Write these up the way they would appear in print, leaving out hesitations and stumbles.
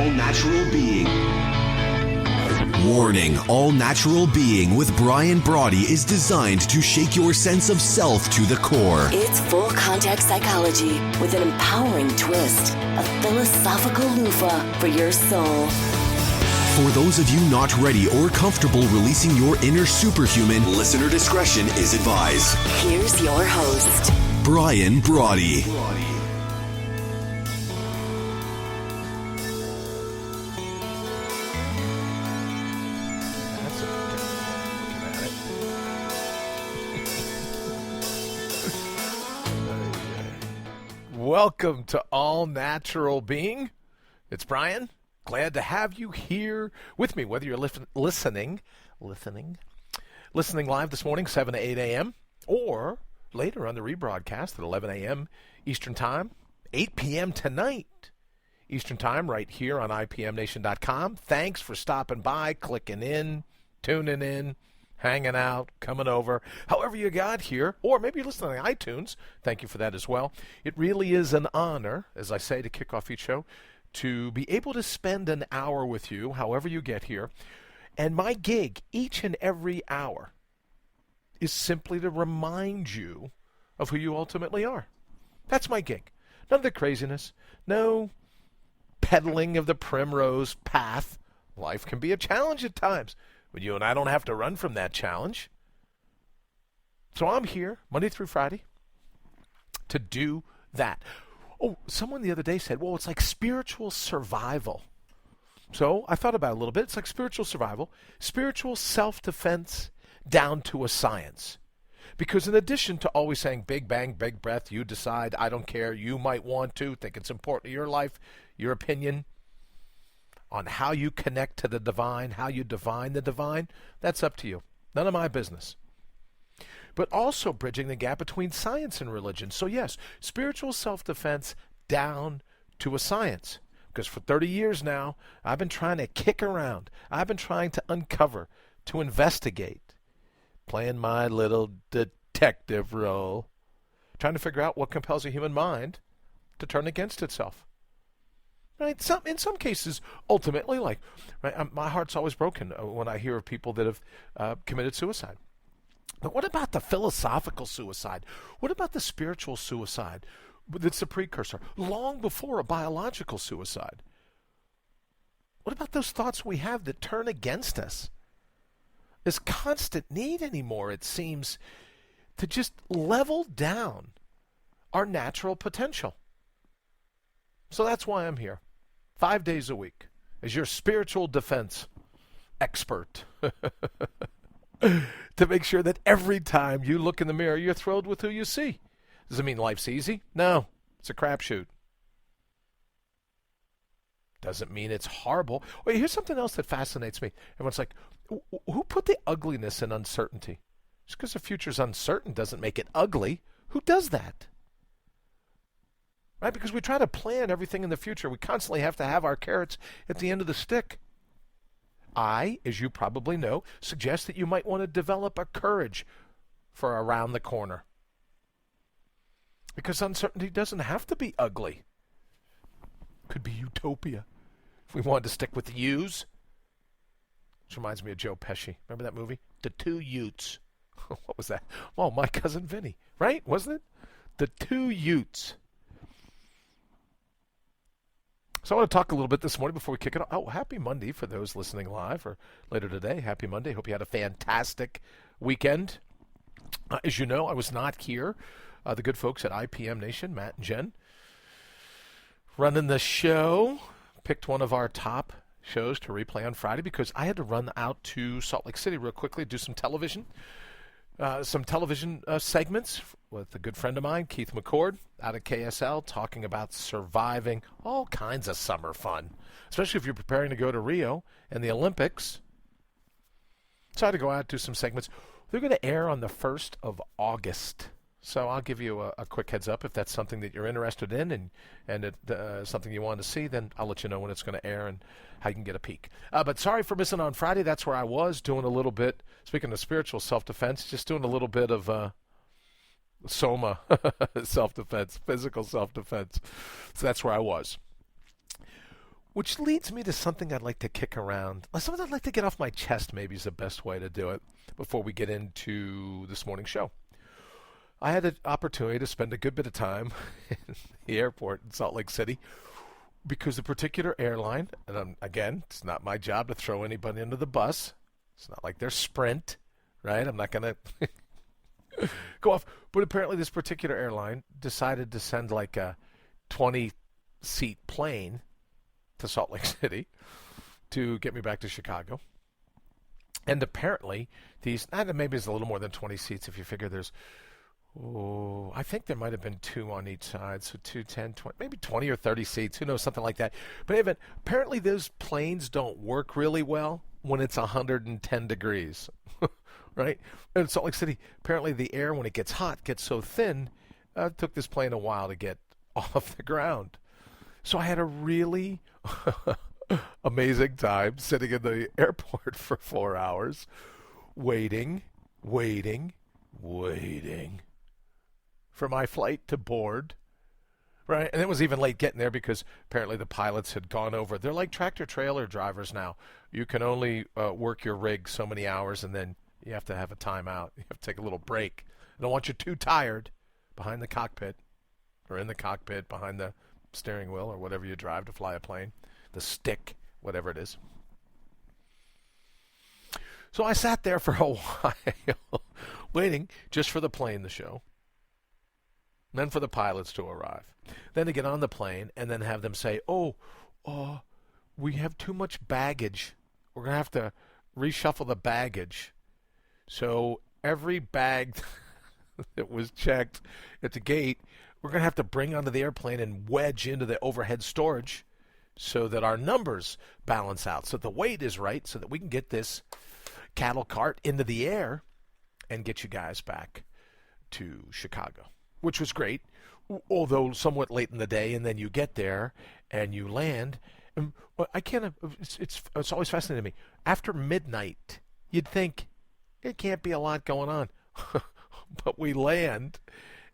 all-natural being. Warning, all-natural being with Brian Brawdy is designed to shake your sense of self to the core. It's full contact psychology with an empowering twist, a philosophical loofah for your soul. For those of you not ready or comfortable releasing your inner superhuman, listener discretion is advised. Here's your host, Brian Brawdy. Welcome to All Natural Being. It's Brian. Glad to have you here with me, whether you're listening live this morning, 7 to 8 a.m., or later on the rebroadcast at 11 a.m. Eastern Time, 8 p.m. tonight Eastern Time, right here on IPMNation.com. Thanks for stopping by, clicking in, tuning in, hanging out, coming over, however you got here, or maybe you're listening on iTunes. Thank you for that as well. It really is an honor, as I say to kick off each show, to be able to spend an hour with you, however you get here. And my gig each and every hour is simply to remind you of who you ultimately are. That's my gig. None of the craziness, no peddling of the primrose path. Life can be a challenge at times, but you and I don't have to run from that challenge. So I'm here Monday through Friday to do that. Oh, someone the other day said, well, it's like spiritual survival. So I thought about it a little bit. It's like spiritual survival, spiritual self-defense down to a science. Because in addition to always saying big bang, big breath, you decide, I don't care, you might want to, think it's important to your life, your opinion on how you connect to the divine, how you divine the divine, that's up to you. None of my business. But also bridging the gap between science and religion. So yes, spiritual self-defense down to a science. Because for 30 years now, I've been trying to kick around. I've been trying to uncover, to investigate, playing my little detective role, trying to figure out what compels a human mind to turn against itself. Right? In some cases, ultimately, like my heart's always broken when I hear of people that have committed suicide. But what about the philosophical suicide? What about the spiritual suicide that's the precursor, long before a biological suicide? What about those thoughts we have that turn against us? This constant need anymore, it seems, to just level down our natural potential. So that's why I'm here, 5 days a week, as your spiritual defense expert. To make sure that every time you look in the mirror, you're thrilled with who you see. Does it mean life's easy? No, it's a crapshoot. Doesn't mean it's horrible. Wait, here's something else that fascinates me. Everyone's like, who put the ugliness in uncertainty? Just because the future's uncertain doesn't make it ugly. Who does that? Right? Because we try to plan everything in the future. We constantly have to have our carrots at the end of the stick. I, as you probably know, suggest that you might want to develop a courage for around the corner. Because uncertainty doesn't have to be ugly. It could be utopia, if we wanted to stick with the U's. Which reminds me of Joe Pesci. Remember that movie? The Two Utes. What was that? Oh, My Cousin Vinny, right? Wasn't it? The Two Utes. So I want to talk a little bit this morning before we kick it off. Oh, happy Monday for those listening live or later today. Happy Monday. Hope you had a fantastic weekend. As you know, I was not here. The good folks at IPM Nation, Matt and Jen, running the show. Picked one of our top shows to replay on Friday because I had to run out to Salt Lake City real quickly, do some television segments with a good friend of mine, Keith McCord, out of KSL, talking about surviving all kinds of summer fun, especially if you're preparing to go to Rio and the Olympics. So I had to go out, do some segments. They're going to air on the 1st of August. So I'll give you a quick heads up if that's something that you're interested in and it's something you want to see, then I'll let you know when it's going to air and how you can get a peek. But sorry for missing on Friday. That's where I was doing a little bit, speaking of spiritual self-defense, just doing a little bit of soma self-defense, physical self-defense. So that's where I was. Which leads me to something I'd like to kick around. Something I'd like to get off my chest, maybe, is the best way to do it before we get into this morning's show. I had an opportunity to spend a good bit of time in the airport in Salt Lake City because the particular airline, and again, it's not my job to throw anybody under the bus. It's not like they're Sprint, right? I'm not going to go off. But apparently this particular airline decided to send like a 20-seat plane to Salt Lake City to get me back to Chicago. And apparently these, maybe it's a little more than 20 seats if you figure there's, I think there might have been 2 on each side, so 2, 10, 20, maybe 20 or 30 seats, who knows, something like that. But apparently those planes don't work really well when it's 110 degrees, right? In Salt Lake City, apparently the air, when it gets hot, gets so thin, it took this plane a while to get off the ground. So I had a really amazing time sitting in the airport for 4 hours, waiting for my flight to board, right? And it was even late getting there because apparently the pilots had gone over. They're like tractor-trailer drivers now. You can only work your rig so many hours, and then you have to have a timeout. You have to take a little break. I don't want you too tired behind the cockpit or in the cockpit behind the steering wheel or whatever you drive to fly a plane, the stick, whatever it is. So I sat there for a while waiting just for the plane to show, then for the pilots to arrive, then to get on the plane and then have them say, we have too much baggage. We're going to have to reshuffle the baggage. So every bag that was checked at the gate, we're going to have to bring onto the airplane and wedge into the overhead storage so that our numbers balance out, so the weight is right, so that we can get this cattle cart into the air and get you guys back to Chicago, which was great, although somewhat late in the day. And then you get there and you land. And it's always fascinating to me. After midnight, you'd think it can't be a lot going on, but we land,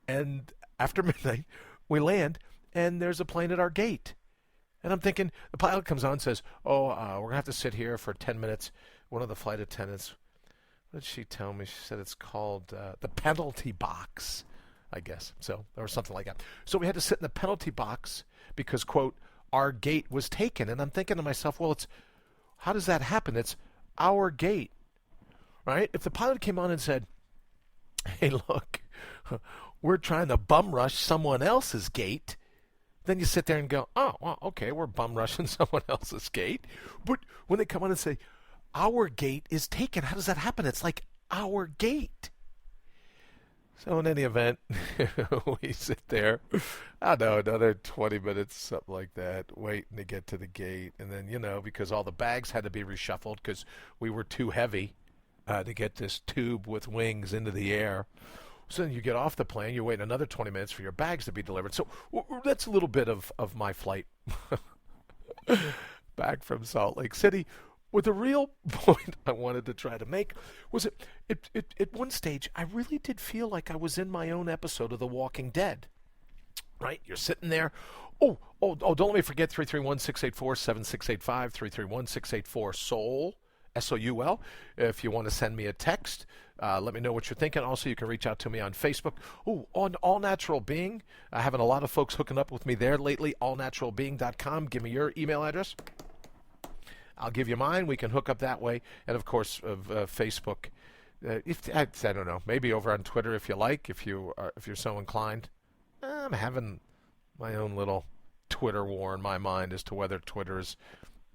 and after midnight, we land, and there's a plane at our gate. And I'm thinking, the pilot comes on and says, we're going to have to sit here for 10 minutes. One of the flight attendants, what did she tell me? She said it's called the penalty box, I guess. So, or something like that. So we had to sit in the penalty box because, quote, our gate was taken. And I'm thinking to myself, well, how does that happen? It's our gate, right? If the pilot came on and said, hey, look, we're trying to bum rush someone else's gate, then you sit there and go, oh, well, okay, we're bum rushing someone else's gate. But when they come on and say, our gate is taken, how does that happen? It's like our gate. So in any event, we sit there, I don't know, another 20 minutes, something like that, waiting to get to the gate. And then, because all the bags had to be reshuffled because we were too heavy to get this tube with wings into the air. So then you get off the plane, you wait another 20 minutes for your bags to be delivered. So that's a little bit of my flight back from Salt Lake City. What the real point I wanted to try to make was at one stage, I really did feel like I was in my own episode of The Walking Dead. Right? You're sitting there. Oh, don't let me forget 331-684-7685, 331-684-SOUL. SOUL. If you want to send me a text, let me know what you're thinking. Also, you can reach out to me on Facebook. On All Natural Being. Having a lot of folks hooking up with me there lately. allnaturalbeing.com. Give me your email address. I'll give you mine. We can hook up that way. And, of course, Facebook. I don't know. Maybe over on Twitter if you like, if you're so inclined. I'm having my own little Twitter war in my mind as to whether Twitter is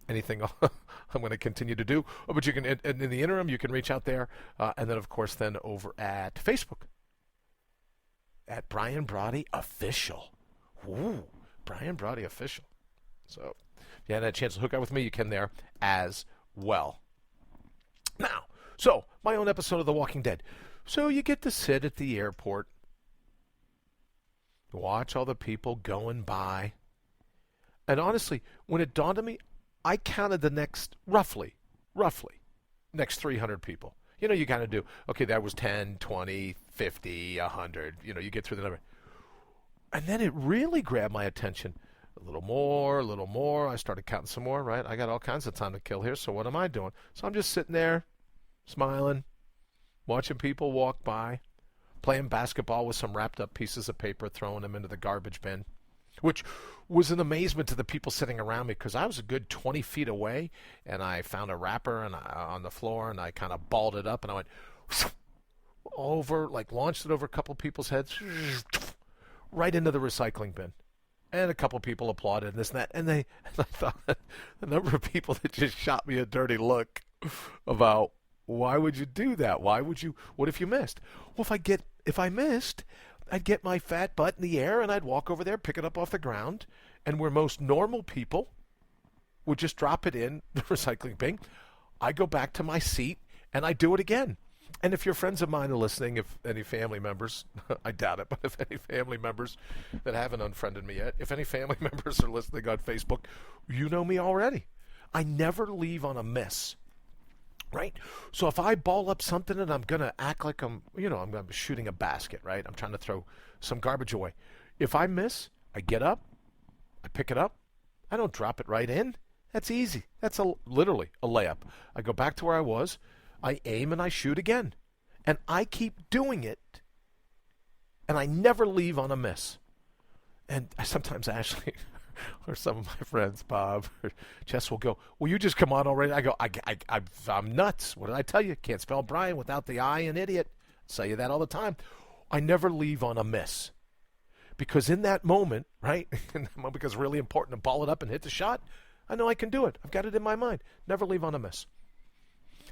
anything I'm going to continue to do. But you can, in the interim, you can reach out there. And then, of course, then over at Facebook. At Brian Brawdy Official. Ooh, Brian Brawdy Official. So, if you had a chance to hook up with me, you can there as well. Now, so, my own episode of The Walking Dead. So, you get to sit at the airport, watch all the people going by. And honestly, when it dawned on me, I counted the next, roughly, next 300 people. You kind of do, okay, that was 10, 20, 50, 100. You get through the number. And then it really grabbed my attention. A little more, a little more. I started counting some more, right? I got all kinds of time to kill here, so what am I doing? So I'm just sitting there, smiling, watching people walk by, playing basketball with some wrapped up pieces of paper, throwing them into the garbage bin, which was an amazement to the people sitting around me because I was a good 20 feet away, and I found a wrapper on the floor, and I kind of balled it up, and I went over, like launched it over a couple people's heads, right into the recycling bin. And a couple people applauded and this and that. And I thought the number of people that just shot me a dirty look about why would you do that? Why would you? What if you missed? Well, if I missed, I'd get my fat butt in the air and I'd walk over there, pick it up off the ground, and where most normal people would just drop it in the recycling bin, I go back to my seat and I do it again. And if your friends of mine are listening, if any family members, I doubt it, but if any family members that haven't unfriended me yet, if any family members are listening on Facebook, you know me already. I never leave on a miss, right? So if I ball up something and I'm going to act like I'm shooting a basket, right? I'm trying to throw some garbage away. If I miss, I get up, I pick it up, I don't drop it right in. That's easy. That's literally a layup. I go back to where I was. I aim and I shoot again. And I keep doing it. And I never leave on a miss. And sometimes Ashley or some of my friends, Bob or Jess, will go, "Will you just come on already?" I go, I'm nuts. What did I tell you? Can't spell Brian without the I in idiot. I tell you that all the time. I never leave on a miss. Because in that moment, right, because it's really important to ball it up and hit the shot, I know I can do it. I've got it in my mind. Never leave on a miss.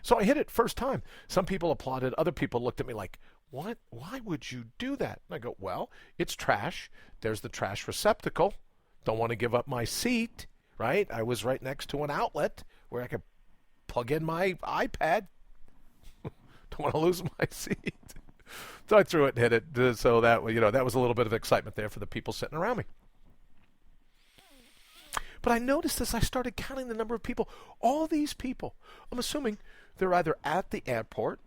So I hit it first time. Some people applauded. Other people looked at me like, "What? Why would you do that?" And I go, "Well, it's trash. There's the trash receptacle. Don't want to give up my seat," right? I was right next to an outlet where I could plug in my iPad. Don't want to lose my seat. So I threw it and hit it. So that was a little bit of excitement there for the people sitting around me. But I noticed as I started counting the number of people, all these people, I'm assuming they're either at the airport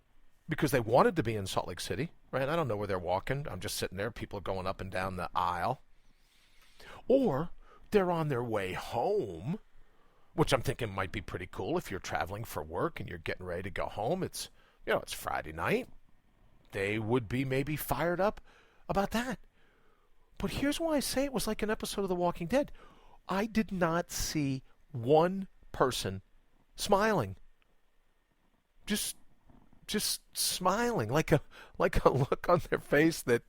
because they wanted to be in Salt Lake City, right? I don't know where they're walking. I'm just sitting there. People are going up and down the aisle. Or they're on their way home, which I'm thinking might be pretty cool if you're traveling for work and you're getting ready to go home. It's Friday night. They would be maybe fired up about that. But here's why I say it was like an episode of The Walking Dead. I did not see one person smiling. Just smiling, like a look on their face that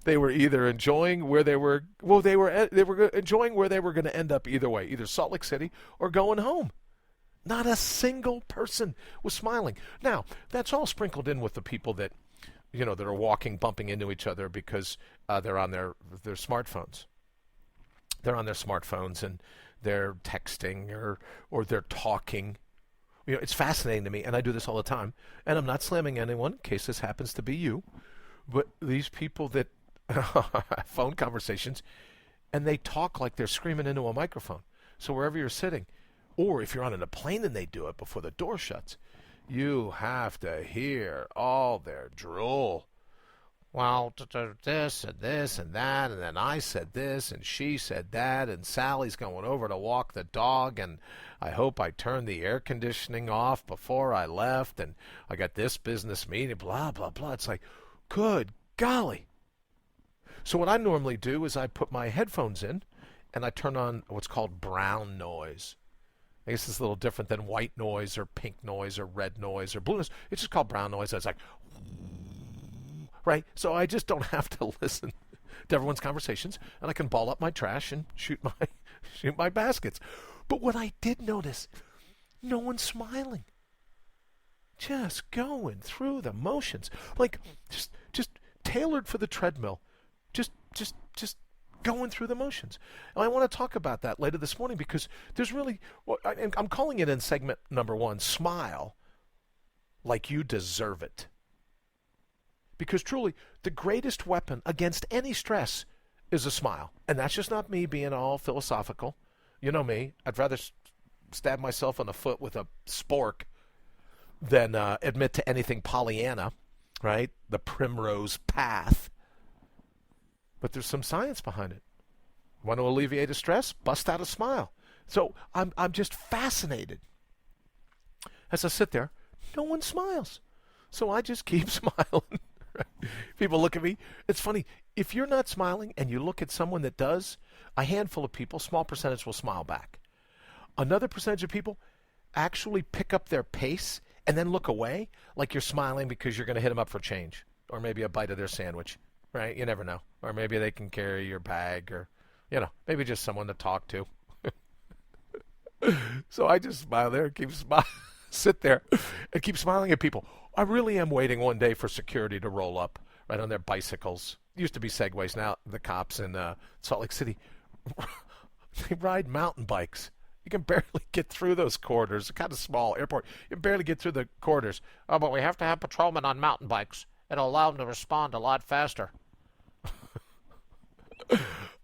they were either enjoying where they were enjoying where they were going to end up either way, either Salt Lake City or going home. Not a single person was smiling. Now, that's all sprinkled in with the people that that are walking, bumping into each other because they're on their smartphones. They're on their smartphones and they're texting or they're talking. It's fascinating to me, and I do this all the time. And I'm not slamming anyone in case this happens to be you. But these people that phone conversations, and they talk like they're screaming into a microphone. So wherever you're sitting, or if you're on a plane and they do it before the door shuts, you have to hear all their drool. Well, this and this and that, and then I said this, and she said that, and Sally's going over to walk the dog, and I hope I turned the air conditioning off before I left, and I got this business meeting, blah, blah, blah. It's like, good golly. So what I normally do is I put my headphones in, and I turn on what's called brown noise. I guess it's a little different than white noise or pink noise or red noise or blue noise. It's just called brown noise. It's like, right? So I just don't have to listen to everyone's conversations, and I can ball up my trash and shoot my baskets. But what I did notice, no one's smiling. Just going through the motions, like just tailored for the treadmill. Just going through the motions. And I want to talk about that later this morning because there's really, I'm calling it in segment number 1, smile like you deserve it. Because truly, the greatest weapon against any stress is a smile. And that's just not me being all philosophical. You know me. I'd rather stab myself in the foot with a spork than admit to anything Pollyanna, right? The primrose path. But there's some science behind it. Want to alleviate a stress? Bust out a smile. So I'm just fascinated. As I sit there, no one smiles. So I just keep smiling. People look at me. It's funny. If you're not smiling and you look at someone that does, a handful of people, small percentage, will smile back. Another percentage of people actually pick up their pace and then look away like you're smiling because you're going to hit them up for change or maybe a bite of their sandwich, right? You never know. Or maybe they can carry your bag or, maybe just someone to talk to. So I just smile there and keep smiling. Sit there and keep smiling at people. I really am waiting one day for security to roll up right on their bicycles. Used to be Segways. Now the cops in Salt Lake City, they ride mountain bikes. You can barely get through those corridors. It's kind of small airport. You can barely get through the corridors. Oh, but we have to have patrolmen on mountain bikes. It'll allow them to respond a lot faster.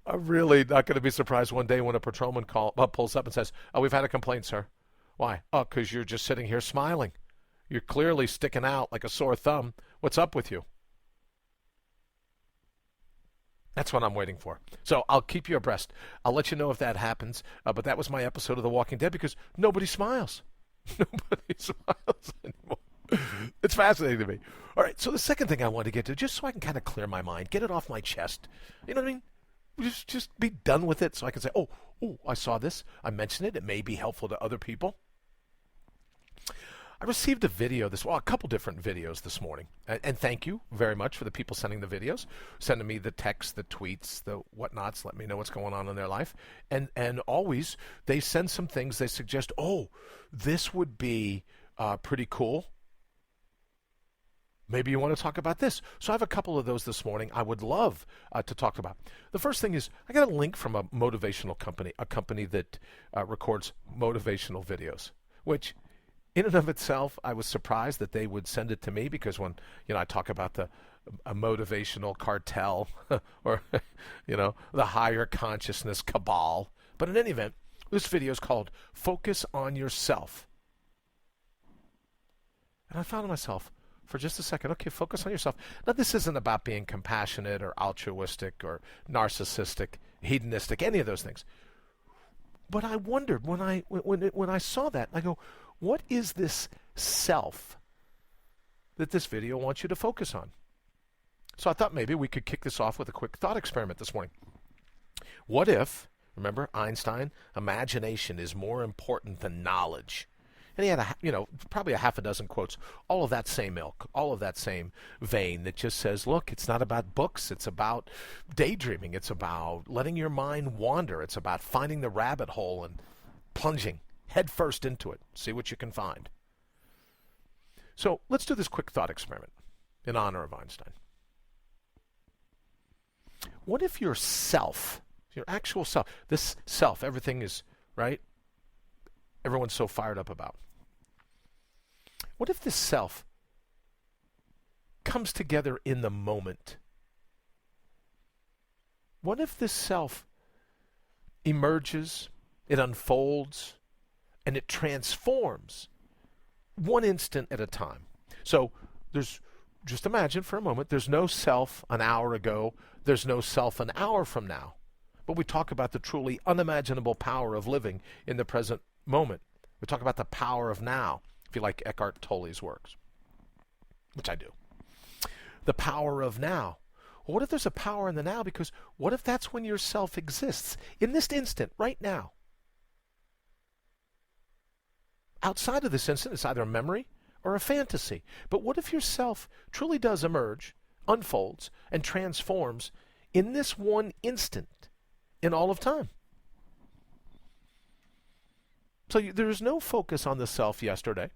I'm really not going to be surprised one day when a patrolman pulls up and says, "Oh, we've had a complaint, sir." Why? Oh, because you're just sitting here smiling. You're clearly sticking out like a sore thumb. What's up with you? That's what I'm waiting for. So I'll keep you abreast. I'll let you know if that happens. But that was my episode of The Walking Dead because nobody smiles. Nobody smiles anymore. It's fascinating to me. All right, so the second thing I want to get to, just so I can kind of clear my mind, get it off my chest. You know what I mean? Just be done with it so I can say, oh, I saw this. I mentioned it. It may be helpful to other people. I received a couple different videos this morning. And thank you very much for the people sending the videos, sending me the texts, the tweets, the whatnots, let me know what's going on in their life. And always they send some things, they suggest, this would be pretty cool. Maybe you want to talk about this. So I have a couple of those this morning I would love to talk about. The first thing is I got a link from a motivational company, a company that records motivational videos, which in and of itself, I was surprised that they would send it to me because when, I talk about a motivational cartel or, the higher consciousness cabal. But in any event, this video is called Focus on Yourself. And I found myself for just a second, okay, focus on yourself. Now, this isn't about being compassionate or altruistic or narcissistic, hedonistic, any of those things. But I wondered when I saw that, I go, what is this self that this video wants you to focus on? So I thought maybe we could kick this off with a quick thought experiment this morning. What if, remember Einstein, imagination is more important than knowledge? And he had probably a half a dozen quotes, all of that same ilk, all of that same vein that just says, look, it's not about books, it's about daydreaming, it's about letting your mind wander, it's about finding the rabbit hole and plunging head first into it, see what you can find. So let's do this quick thought experiment in honor of Einstein. What if your self, your actual self, this self, everything is, right? Everyone's so fired up about. What if this self comes together in the moment? What if this self emerges, it unfolds, and it transforms one instant at a time? So just imagine for a moment, there's no self an hour ago, there's no self an hour from now. But we talk about the truly unimaginable power of living in the present moment. We talk about the power of now, if you like Eckhart Tolle's works, which I do. The power of now. Well, what if there's a power in the now? Because what if that's when your self exists? In this instant, right now. Outside of this instant, it's either a memory or a fantasy. But what if your self truly does emerge, unfolds, and transforms in this one instant in all of time? So there is no focus on the self yesterday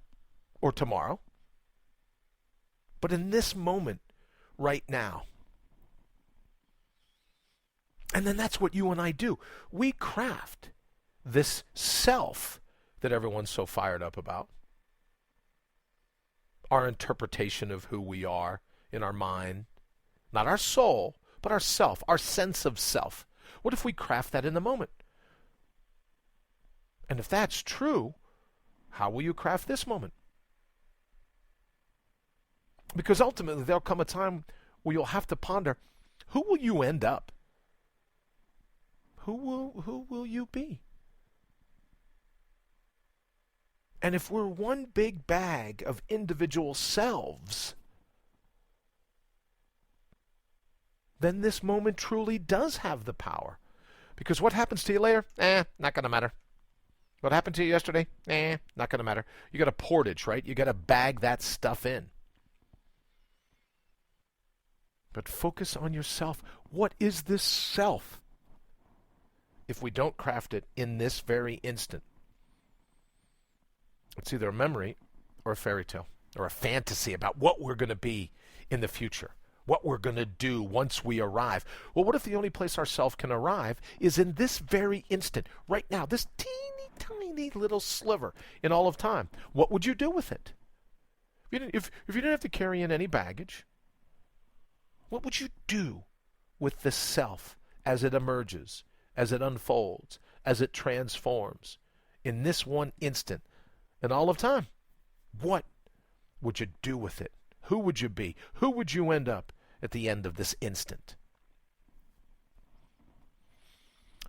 or tomorrow, but in this moment, right now. And then that's what you and I do. We craft this self that everyone's so fired up about, our interpretation of who we are in our mind, not our soul, but our self, our sense of self. What if we craft that in the moment? And if that's true, how will you craft this moment? Because ultimately there'll come a time where you'll have to ponder, who will you end up? who will you be? And if we're one big bag of individual selves, then this moment truly does have the power. Because what happens to you later? Not going to matter. What happened to you yesterday? Not going to matter. You got a portage, right? You got to bag that stuff in. But focus on yourself. What is this self? If we don't craft it in this very instant, it's either a memory or a fairy tale or a fantasy about what we're going to be in the future, what we're going to do once we arrive. Well, what if the only place our self can arrive is in this very instant, right now, this teeny tiny little sliver in all of time? What would you do with it? If you didn't have to carry in any baggage, what would you do with the self as it emerges, as it unfolds, as it transforms in this one instant in all of time? What would you do with it? Who would you be? Who would you end up at the end of this instant?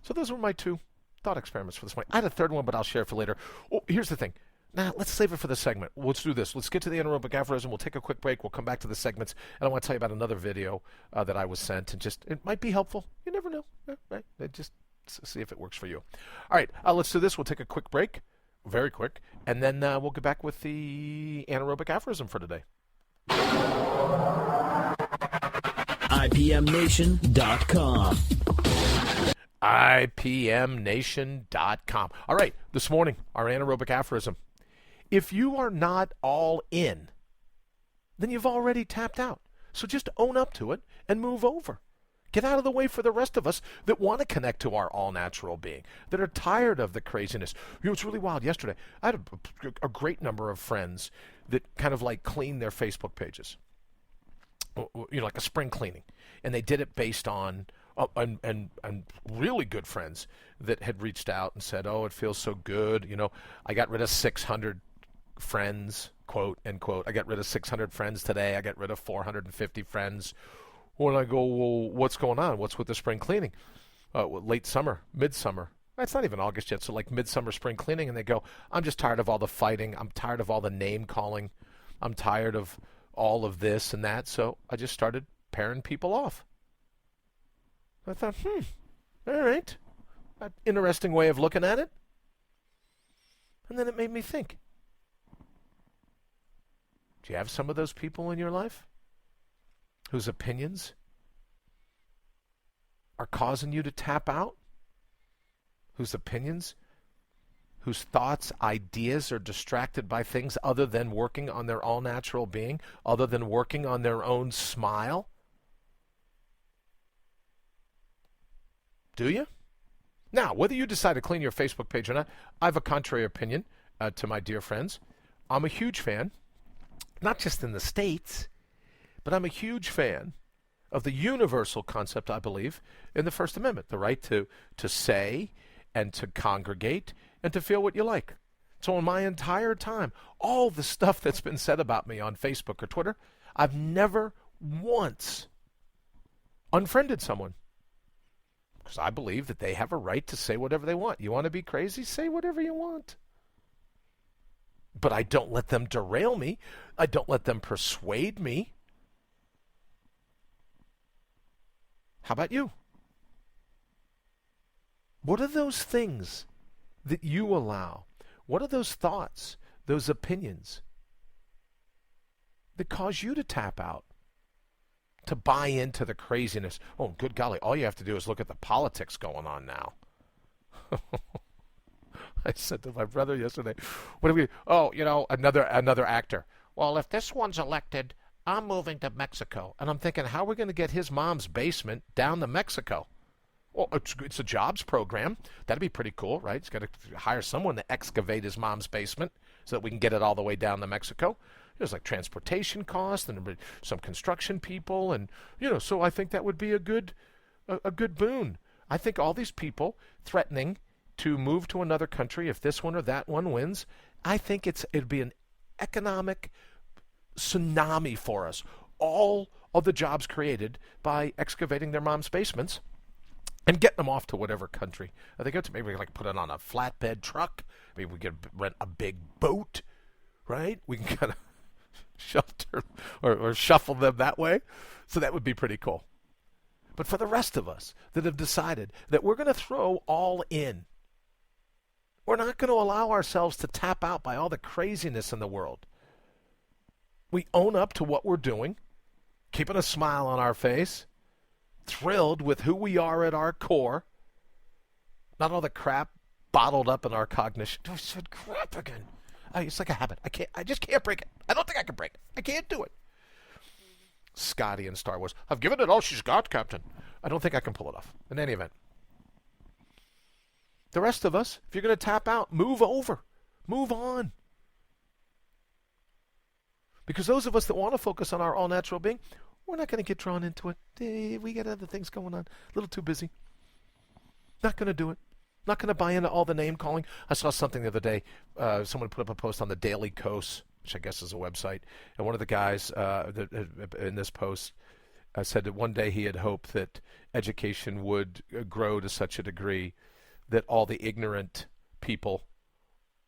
So those were my 2 thought experiments for this morning. I had a third one, but I'll share it for later. Oh, here's the thing. Now, let's save it for the segment. Let's do this. Let's get to the anaerobic aphorism. We'll take a quick break. We'll come back to the segments. And I want to tell you about another video that I was sent. And it might be helpful. You never know. Right? Just see if it works for you. All right. Let's do this. We'll take a quick break. Very quick. And then we'll get back with the anaerobic aphorism for today. IPMNation.com. IPMNation.com. All right, this morning, our anaerobic aphorism. If you are not all in, then you've already tapped out. So just own up to it and move over. Get out of the way for the rest of us that want to connect to our all-natural being, that are tired of the craziness. It's really wild. Yesterday, I had a great number of friends that kind of like cleaned their Facebook pages, like a spring cleaning. And they did it based on and really good friends that had reached out and said, it feels so good. I got rid of 600 friends, quote, end quote. I got rid of 600 friends today. I got rid of 450 friends. When I go, well, what's going on? What's with the spring cleaning? Late summer, midsummer. It's not even August yet, so like midsummer spring cleaning. And they go, I'm just tired of all the fighting. I'm tired of all the name calling. I'm tired of all of this and that. So I just started pairing people off. I thought, all right. An interesting way of looking at it. And then it made me think. Do you have some of those people in your life whose opinions are causing you to tap out? Whose opinions, whose thoughts, ideas are distracted by things other than working on their all-natural being, other than working on their own smile? Do you? Now, whether you decide to clean your Facebook page or not, I have a contrary opinion to my dear friends. I'm a huge fan, not just in the States, but I'm a huge fan of the universal concept, I believe, in the First Amendment, the right to say and to congregate and to feel what you like. So in my entire time, all the stuff that's been said about me on Facebook or Twitter, I've never once unfriended someone. Because I believe that they have a right to say whatever they want. You want to be crazy? Say whatever you want. But I don't let them derail me. I don't let them persuade me. How about you? What are those things that you allow? What are those thoughts, those opinions that cause you to tap out? To buy into the craziness. Oh, good golly, all you have to do is look at the politics going on now. I said to my brother yesterday, what do we, another actor. Well, if this one's elected, I'm moving to Mexico. And I'm thinking, how are we going to get his mom's basement down to Mexico? Well, it's a jobs program. That'd be pretty cool, right? He's got to hire someone to excavate his mom's basement so that we can get it all the way down to Mexico. There's like transportation costs and some construction people, and so I think that would be a good boon. I think all these people threatening to move to another country if this one or that one wins, I think it'd be an economic tsunami for us. All of the jobs created by excavating their mom's basements and getting them off to whatever country they go to. Maybe we can put it on a flatbed truck. Maybe we could rent a big boat, right? We can kind of shelter or shuffle them that way. So that would be pretty cool. But for the rest of us that have decided that we're going to throw all in, we're not going to allow ourselves to tap out by all the craziness in the world. We own up to what we're doing, keeping a smile on our face, thrilled with who we are at our core, not all the crap bottled up in our cognition. I said crap again. It's like a habit. I just can't break it. I don't think I can break it. I can't do it. Scotty in Star Wars. I've given it all she's got, Captain. I don't think I can pull it off. In any event. The rest of us, if you're going to tap out, move over. Move on. Because those of us that want to focus on our all-natural being, we're not going to get drawn into it. We got other things going on. A little too busy. Not going to do it. Not going to buy into all the name calling. I saw something the other day. Someone put up a post on the Daily Kos, which I guess is a website. And one of the guys in this post said that one day he had hoped that education would grow to such a degree that all the ignorant people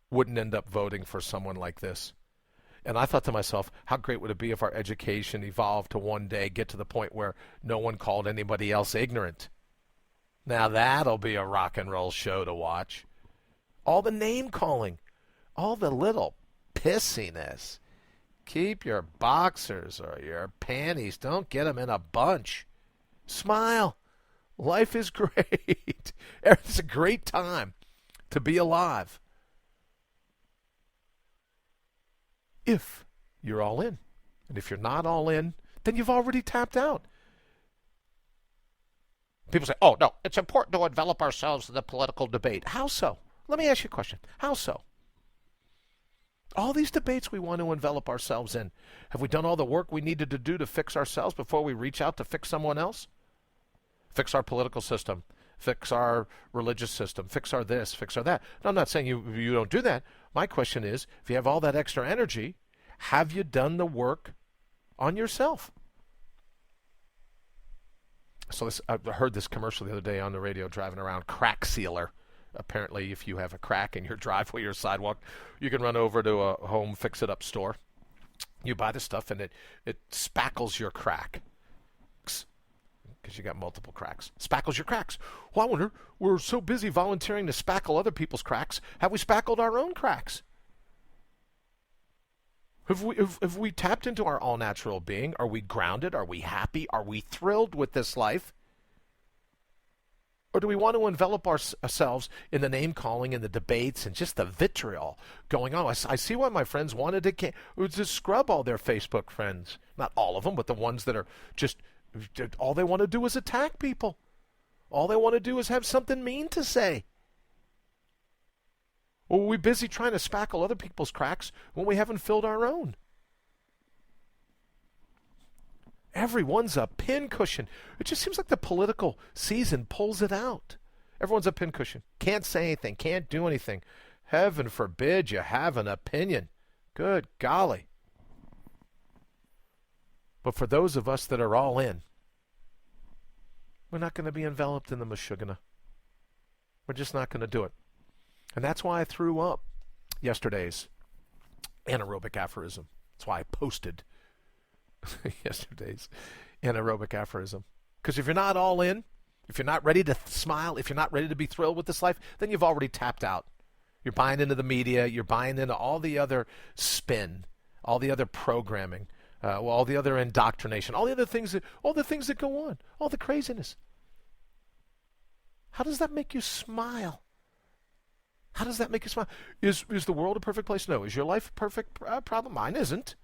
wouldn't end up voting for someone like this. And I thought to myself, how great would it be if our education evolved to one day get to the point where no one called anybody else ignorant? Now that'll be a rock and roll show to watch. All the name calling, all the little pissiness. Keep your boxers or your panties. Don't get them in a bunch. Smile. Life is great. It's a great time to be alive. If you're all in. And if you're not all in, then you've already tapped out. People say, oh, no, it's important to envelop ourselves in the political debate. How so? Let me ask you a question. How so? All these debates we want to envelop ourselves in, have we done all the work we needed to do to fix ourselves before we reach out to fix someone else? Fix our political system, fix our religious system, fix our this, fix our that. No, I'm not saying you don't do that. My question is, if you have all that extra energy, have you done the work on yourself? So I heard this commercial the other day on the radio driving around, Crack Sealer. Apparently, if you have a crack in your driveway or sidewalk, you can run over to a home fix-it-up store. You buy the stuff, and it spackles your crack. Because you got multiple cracks. Spackles your cracks. Well, I wonder, we're so busy volunteering to spackle other people's cracks, have we spackled our own cracks? Have we tapped into our all-natural being? Are we grounded? Are we happy? Are we thrilled with this life? Or do we want to envelop ourselves in the name-calling and the debates and just the vitriol going on? I see why my friends wanted to scrub all their Facebook friends. Not all of them, but the ones that are just, all they want to do is attack people. All they want to do is have something mean to say. Or are we busy trying to spackle other people's cracks when we haven't filled our own? Everyone's a pincushion. It just seems like the political season pulls it out. Everyone's a pincushion. Can't say anything. Can't do anything. Heaven forbid you have an opinion. Good golly. But for those of us that are all in, we're not going to be enveloped in the mashugana. We're just not going to do it. And that's why I threw up yesterday's anaerobic aphorism. That's why I posted yesterday's anaerobic aphorism. Because if you're not all in, if you're not ready to smile, if you're not ready to be thrilled with this life, then you've already tapped out. You're buying into the media. You're buying into all the other spin, all the other programming, all the other indoctrination, all the things that go on, all the craziness. How does that make you smile? How does that make you smile? Is the world a perfect place? No. Is your life a perfect problem? Mine isn't.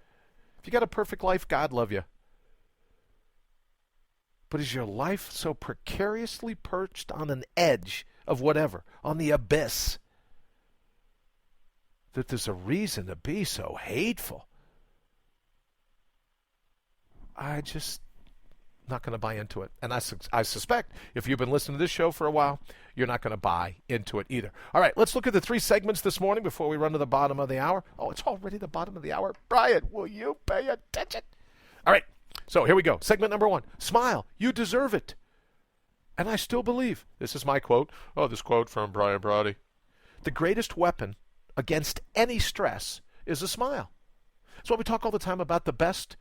If you got a perfect life, God love you. But is your life so precariously perched on an edge of whatever, on the abyss, that there's a reason to be so hateful? I just not going to buy into it. And I suspect if you've been listening to this show for a while, you're not going to buy into it either. All right, let's look at the 3 segments this morning before we run to the bottom of the hour. Oh, it's already the bottom of the hour. Brian, will you pay attention? All right, so here we go. Segment number 1. Smile. You deserve it. And I still believe, this is my quote, this quote from Brian Brawdy, the greatest weapon against any stress is a smile. That's why we talk all the time about the best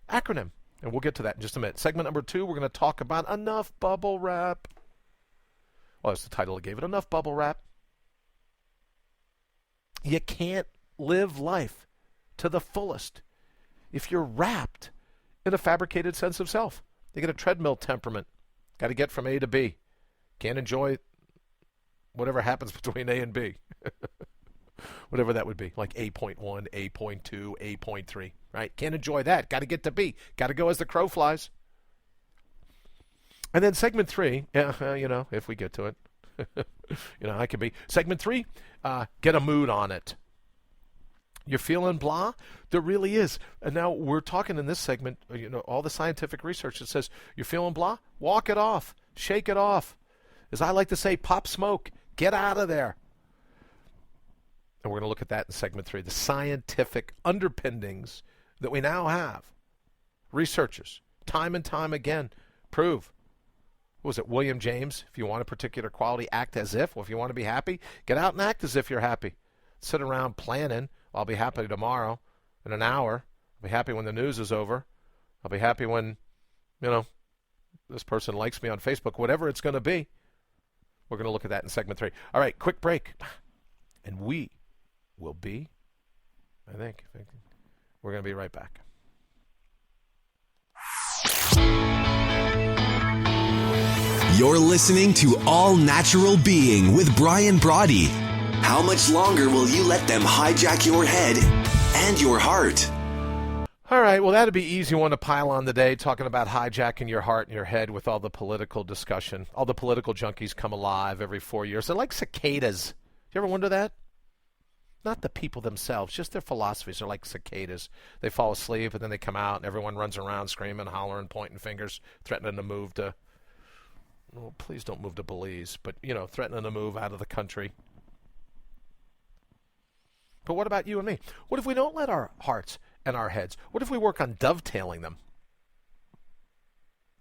acronym. And we'll get to that in just a minute. Segment number 2, we're going to talk about enough bubble wrap. Well, that's the title I gave it, enough bubble wrap. You can't live life to the fullest if you're wrapped in a fabricated sense of self. You get a treadmill temperament. Got to get from A to B. Can't enjoy whatever happens between A and B. Whatever that would be, like A.1, A.2, A.3, right? Can't enjoy that. Got to get to B. Got to go as the crow flies. And then segment 3, if we get to it, I could be. Segment 3, get a mood on it. You're feeling blah? There really is. And now we're talking in this segment, all the scientific research that says you're feeling blah? Walk it off. Shake it off. As I like to say, pop smoke. Get out of there. And we're going to look at that in segment 3, the scientific underpinnings that we now have. Researchers, time and time again, prove. What was it, William James? If you want a particular quality, act as if. Well, if you want to be happy, get out and act as if you're happy. Sit around planning. I'll be happy tomorrow in an hour. I'll be happy when the news is over. I'll be happy when, this person likes me on Facebook, whatever it's going to be. We're going to look at that in segment 3. All right, quick break. And we will be, I think, we're going to be right back. You're listening to All Natural Being with Brian Brawdy. How much longer will you let them hijack your head and your heart? All right, well, that'd be easy one to pile on today, talking about hijacking your heart and your head with all the political discussion. All the political junkies come alive every 4 years. They're like cicadas. You ever wonder that? Not the people themselves, just their philosophies are like cicadas. They fall asleep, and then they come out, and everyone runs around screaming, hollering, pointing fingers, threatening to move to, well, please don't move to Belize, but, threatening to move out of the country. But what about you and me? What if we don't let our hearts and our heads, what if we work on dovetailing them?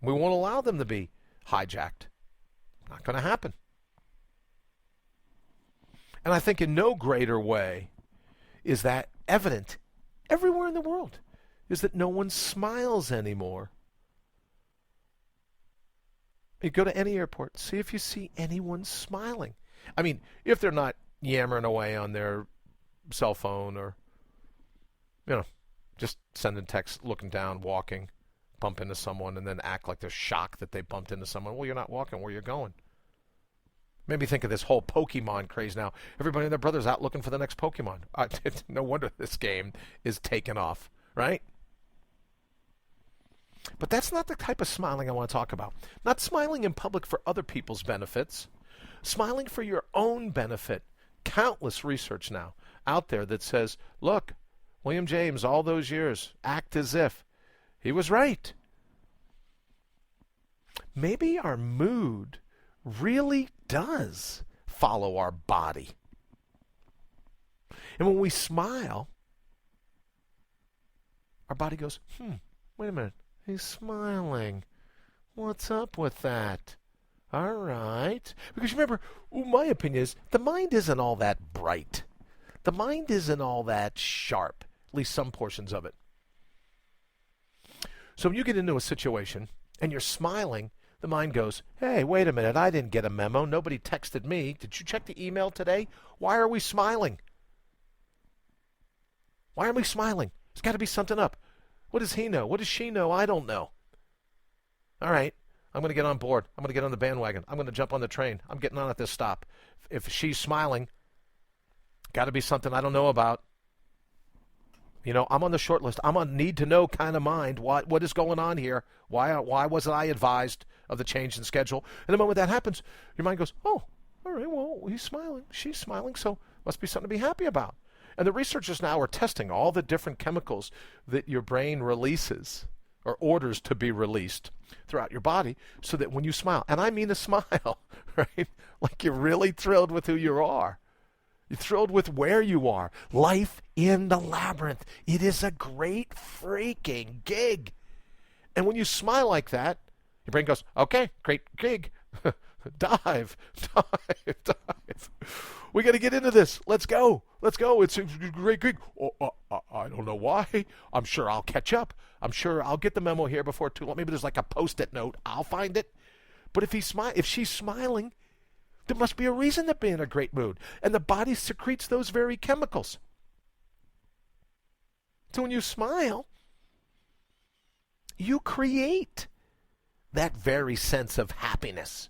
We won't allow them to be hijacked. Not going to happen. And I think in no greater way is that evident everywhere in the world, is that no one smiles anymore. You go to any airport, see if you see anyone smiling. I mean, if they're not yammering away on their cell phone or, just sending texts, looking down, walking, bump into someone, and then act like they're shocked that they bumped into someone. Well, you're not walking where you're going. Made me think of this whole Pokemon craze now. Everybody and their brother's out looking for the next Pokemon. No wonder this game is taking off, right? But that's not the type of smiling I want to talk about. Not smiling in public for other people's benefits. Smiling for your own benefit. Countless research now out there that says, look, William James, all those years, act as if. He was right. Maybe our mood really does follow our body. And when we smile, our body goes, wait a minute, he's smiling. What's up with that? All right. Because remember, my opinion is the mind isn't all that bright. The mind isn't all that sharp, at least some portions of it. So when you get into a situation and you're smiling, the mind goes, hey, wait a minute, I didn't get a memo. Nobody texted me. Did you check the email today? Why are we smiling? Why are we smiling? There's got to be something up. What does he know? What does she know? I don't know. All right, I'm going to get on board. I'm going to get on the bandwagon. I'm going to jump on the train. I'm getting on at this stop. If she's smiling, got to be something I don't know about. I'm on the short list. I'm on need-to-know kind of mind. What is going on here? Why wasn't I advised of the change in schedule? And the moment that happens, your mind goes, oh, all right, well, he's smiling. She's smiling, so must be something to be happy about. And the researchers now are testing all the different chemicals that your brain releases or orders to be released throughout your body so that when you smile, and I mean a smile, right? Like you're really thrilled with who you are. You're thrilled with where you are. Life in the labyrinth. It is a great freaking gig. And when you smile like that, your brain goes, okay, great gig. Dive. We got to get into this. Let's go. It's a great gig. I don't know why. I'm sure I'll catch up. I'm sure I'll get the memo here before too long. Maybe there's like a Post-it note. I'll find it. But if she's smiling, there must be a reason to be in a great mood. And the body secretes those very chemicals. So when you smile, you create that very sense of happiness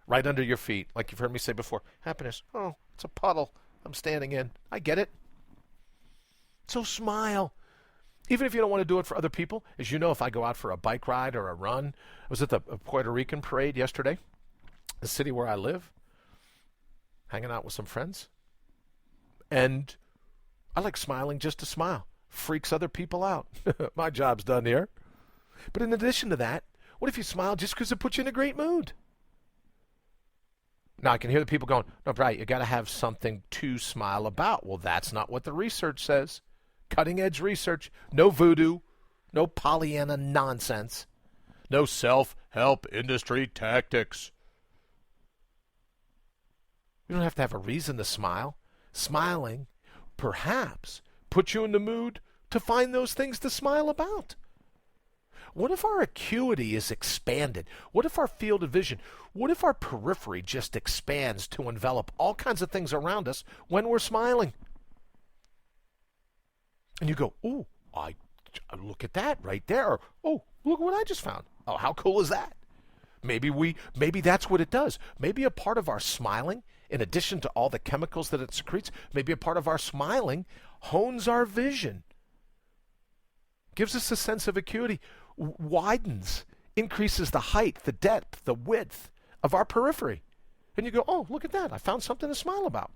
right under your feet. Like you've heard me say before, happiness, oh, it's a puddle I'm standing in. I get it. So smile. Even if you don't want to do it for other people. As you know, if I go out for a bike ride or a run, I was at the Puerto Rican parade yesterday, the city where I live, hanging out with some friends. And I like smiling just to smile. Freaks other people out. My job's done here. But in addition to that, what if you smile just because it puts you in a great mood? Now, I can hear the people going, no, Brian, you got to have something to smile about. Well, that's not what the research says. Cutting-edge research. No voodoo. No Pollyanna nonsense. No self-help industry tactics. You don't have to have a reason to smile. Smiling, perhaps, puts you in the mood to find those things to smile about. What if our acuity is expanded? What if our field of vision, what if our periphery just expands to envelop all kinds of things around us when we're smiling? And you go, ooh, I look at that right there. Or, oh, look what I just found. Oh, how cool is that? Maybe that's what it does. Maybe a part of our smiling, in addition to all the chemicals that it secretes, maybe a part of our smiling hones our vision, gives us a sense of acuity, widens, increases the height, the depth, the width of our periphery. And you go, oh, look at that. I found something to smile about.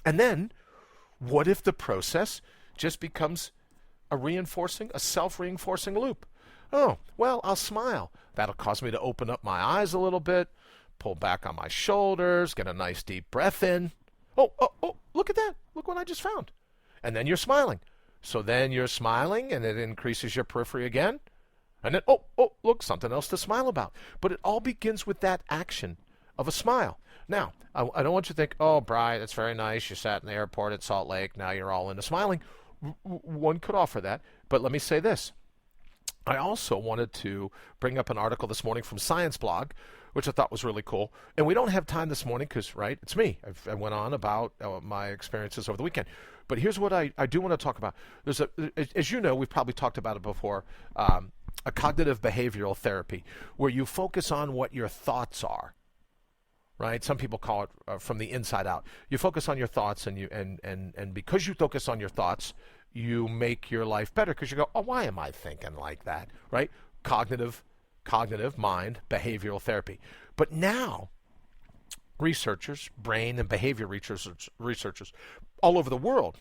And then, what if the process just becomes a self-reinforcing loop? Oh, well, I'll smile. That'll cause me to open up my eyes a little bit, pull back on my shoulders, get a nice deep breath in. Oh, look at that. Look what I just found. And then you're smiling. So then you're smiling, and it increases your periphery again. And then, oh, look, something else to smile about. But it all begins with that action of a smile. Now, I don't want you to think, oh, Bri, that's very nice. You sat in the airport at Salt Lake. Now you're all into smiling. One could offer that. But let me say this. I also wanted to bring up an article this morning from Science Blog, which I thought was really cool. And we don't have time this morning because, right, it's me. I went on about my experiences over the weekend. But here's what I do want to talk about. As you know, we've probably talked about it before, a cognitive behavioral therapy, where you focus on what your thoughts are. Right? Some people call it from the inside out. You focus on your thoughts, and because you focus on your thoughts, you make your life better because you go, oh, why am I thinking like that? Right? Cognitive mind, behavioral therapy. But now, researchers, brain and behavior researchers all over the world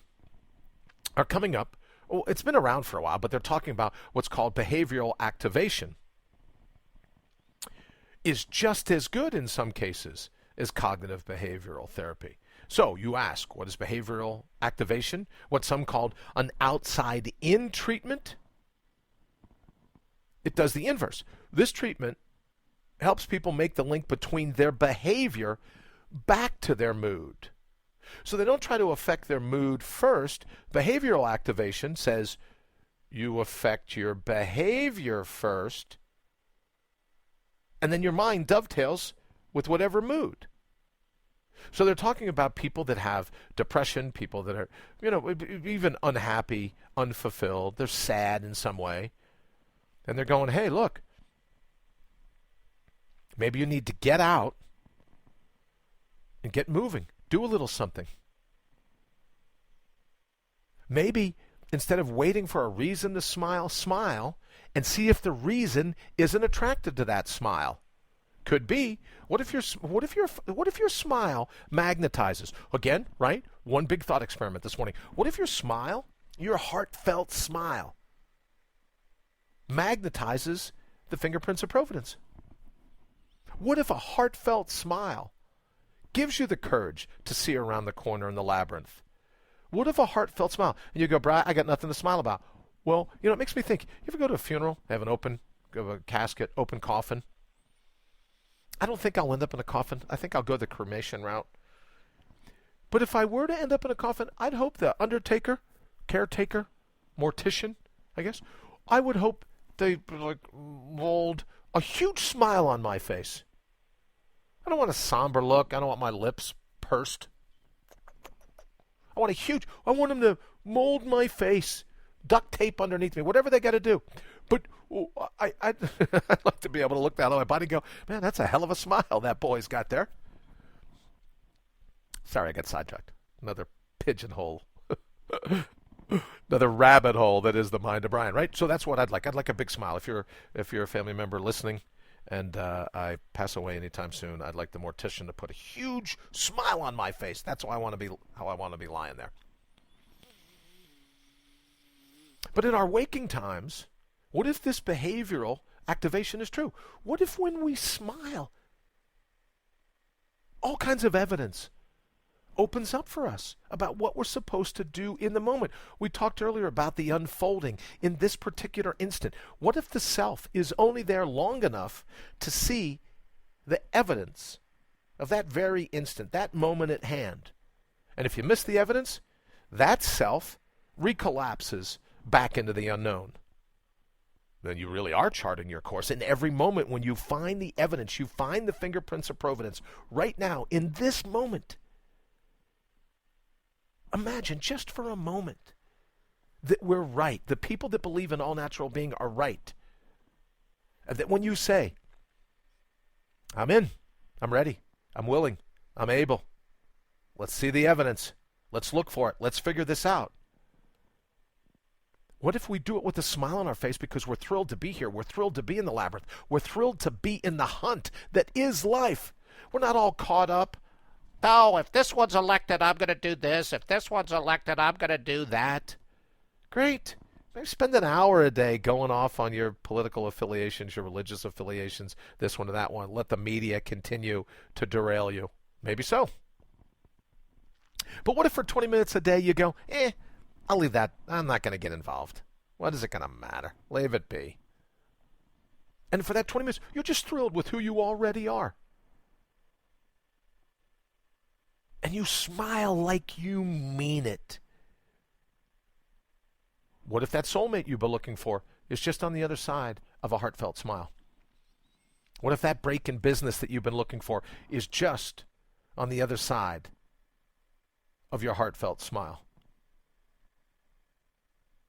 are coming up. Well, it's been around for a while, but they're talking about what's called behavioral activation. Is just as good in some cases as cognitive behavioral therapy. So you ask, what is behavioral activation? What some called an outside-in treatment? It does the inverse. This treatment helps people make the link between their behavior back to their mood. So they don't try to affect their mood first. Behavioral activation says you affect your behavior first, and then your mind dovetails with whatever mood. So they're talking about people that have depression, people that are, even unhappy, unfulfilled. They're sad in some way. And they're going, hey, look, maybe you need to get out and get moving. Do a little something. Maybe instead of waiting for a reason to smile, smile and see if the reason isn't attracted to that smile. Could be. What if your smile magnetizes? Again, right? One big thought experiment this morning. What if your smile, your heartfelt smile, magnetizes the fingerprints of Providence? What if a heartfelt smile gives you the courage to see around the corner in the labyrinth? What if a heartfelt smile, and you go, Brad, I got nothing to smile about? Well, it makes me think, you ever go to a funeral, have a casket, open coffin, I don't think I'll end up in a coffin. I think I'll go the cremation route. But if I were to end up in a coffin, I'd hope the undertaker, caretaker, mortician, I guess, I would hope they mold a huge smile on my face. I don't want a somber look. I don't want my lips pursed. I want them to mold my face, duct tape underneath me, whatever they got to do. But I'd like to be able to look down on my body and go, man, that's a hell of a smile that boy's got there. Sorry, I got sidetracked. Another pigeonhole. Another rabbit hole that is the mind of Brian, right? So that's what I'd like. I'd like a big smile. If you're a family member listening and I pass away anytime soon, I'd like the mortician to put a huge smile on my face. That's how I want to be lying there. But in our waking times, what if this behavioral activation is true? What if when we smile, all kinds of evidence opens up for us about what we're supposed to do in the moment? We talked earlier about the unfolding in this particular instant. What if the self is only there long enough to see the evidence of that very instant, that moment at hand? And if you miss the evidence, that self recollapses back into the unknown. Then you really are charting your course. In every moment when you find the evidence, you find the fingerprints of providence right now, in this moment. Imagine just for a moment that we're right. The people that believe in all natural being are right. And that when you say, I'm in, I'm ready, I'm willing, I'm able, let's see the evidence, let's look for it, let's figure this out. What if we do it with a smile on our face because we're thrilled to be here, we're thrilled to be in the labyrinth, we're thrilled to be in the hunt that is life. We're not all caught up. Oh, if this one's elected, I'm going to do this. If this one's elected, I'm going to do that. Great. Maybe spend an hour a day going off on your political affiliations, your religious affiliations, this one or that one. Let the media continue to derail you. Maybe so. But what if for 20 minutes a day you go, I'll leave that. I'm not going to get involved. What is it going to matter? Leave it be. And for that 20 minutes, you're just thrilled with who you already are. And you smile like you mean it. What if that soulmate you've been looking for is just on the other side of a heartfelt smile? What if that break in business that you've been looking for is just on the other side of your heartfelt smile?